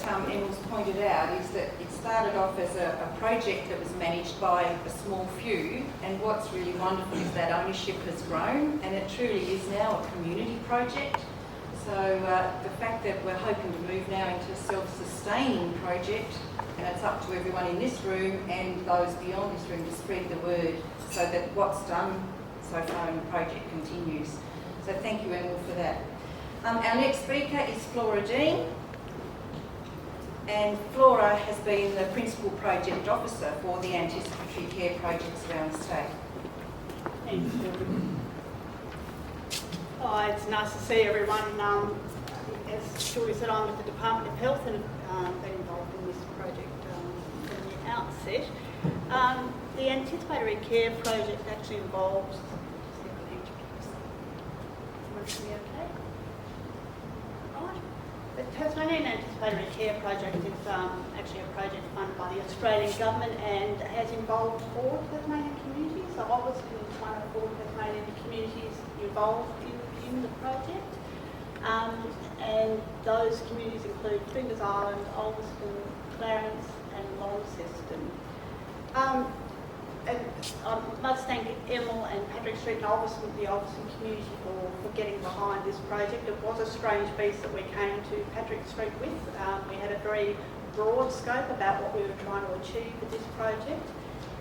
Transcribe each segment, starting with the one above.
Emma's pointed out is that it started off as a project that was managed by a small few, and what's really wonderful is that ownership has grown and it truly is now a community project. So the fact that we're hoping to move now into a self-sustaining project, and it's up to everyone in this room and those beyond this room to spread the word so that what's done so far in the project continues. So thank you, Emma, for that. Our next speaker is Flora Dean, and Flora has been the Principal Project Officer for the Anticipatory Care projects around the state. Thank you. Oh, it's nice to see everyone. As Julie said, I'm with the Department of Health and been involved in this project from the outset. The Anticipatory Care project actually involves... Okay? Right. The Tasmanian Anticipatory Care project is actually a project funded by the Australian Government and has involved 4 Tasmanian communities. So Ulverston is one of 4 Tasmanian communities involved in the project. And those communities include Flinders Island, Ulverston, Clarence and Launceston. And I must thank Emil and Patrick Street and Ulverston, the Ulverston community for getting behind this project. It was a strange beast that we came to Patrick Street with. We had a very broad scope about what we were trying to achieve with this project.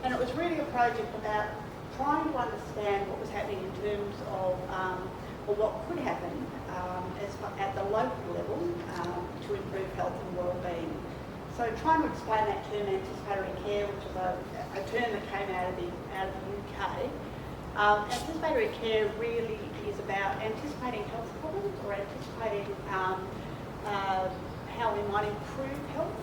And it was really a project about trying to understand what was happening in terms of or what could happen at the local level to improve health and wellbeing. So trying to explain that term anticipatory care, which is a term that came out of the UK. Anticipatory care really is about anticipating health problems or anticipating how we might improve health,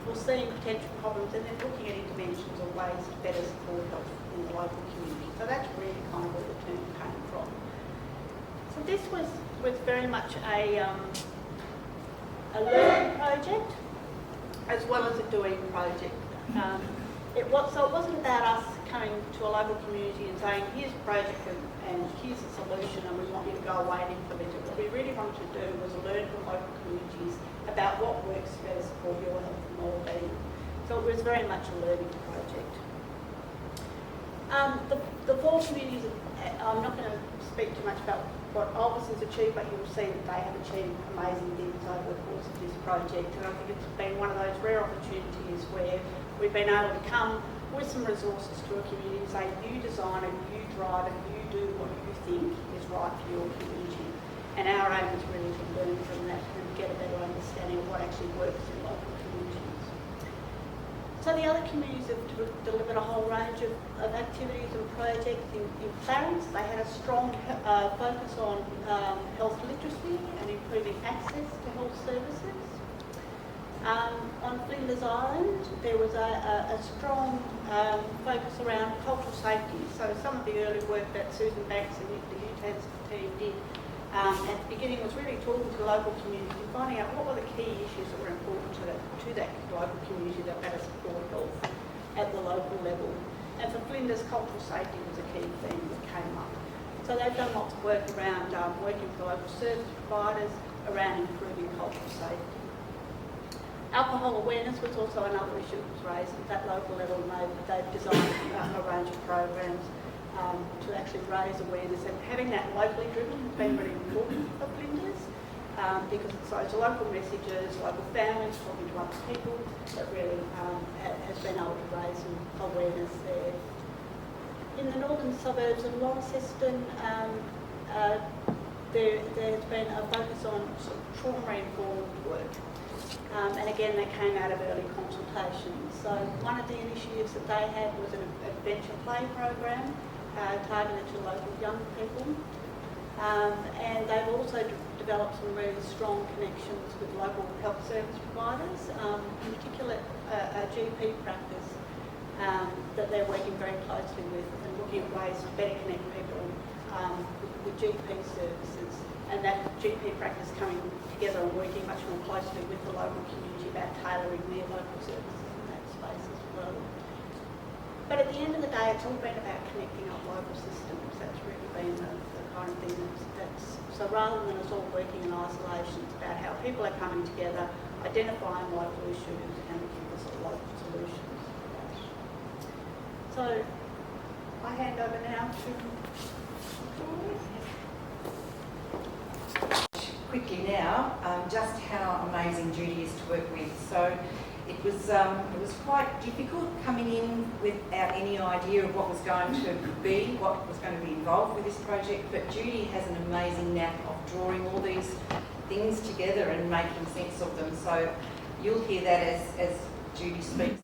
foreseeing potential problems, and then looking at interventions or ways to better support health in the local community. So that's really kind of where the term came from. So this was very much a learning project as well as a doing project. So it wasn't about us coming to a local community and saying, here's a project and here's a solution and we want you to go away and implement it. What we really wanted to do was learn from local communities about what works to better support your health and wellbeing. So it was very much a learning project. The 4 communities, I'm not going to speak too much about what Ulverston's achieved, but you'll see that they have achieved amazing things over the course of this project. And I think it's been one of those rare opportunities where we've been able to come with some resources to a community and say, you design and you drive and you do what you think is right for your community. And our aim is really to learn from that and get a better understanding of what actually works in local communities. So the other communities have delivered a whole range of activities and projects. In Clarence, they had a strong focus on health literacy and improving access to health services. On Flinders Island, there was a strong focus around cultural safety. So some of the early work that Susan Banks and the UTAS team did at the beginning was really talking to the local community and finding out what were the key issues that were important to that local community that better support health at the local level. And for Flinders, cultural safety was a key theme that came up. So they've done lots of work around working with the local service providers around improving cultural safety. Alcohol awareness was also another issue that was raised at that local level, and they've designed a range of programs to actually raise awareness, and having that locally driven has been really important for Flinders because it's those local messages, local families talking to other people that really has been able to raise some awareness there. In the northern suburbs of Launceston, there's been a focus on sort of trauma-informed work. And again, that came out of early consultations. So one of the initiatives that they had was an adventure play program targeted to local young people. And they've also developed some really strong connections with local health service providers, in particular a GP practice that they're working very closely with and looking at ways to better connect people with GP services. And that GP practice coming together and working much more closely with the local community about tailoring their local services in that space as well. But at the end of the day, it's all been about connecting up local systems. That's really been the kind of thing that's so rather than us all working in isolation, it's about how people are coming together, identifying local issues and give us local solutions. So I hand over now to Flora. Quickly now, just how amazing Judy is to work with. So it was quite difficult coming in without any idea of what was going to be, what was going to be involved with this project, but Judy has an amazing knack of drawing all these things together and making sense of them. So you'll hear that as Judy speaks.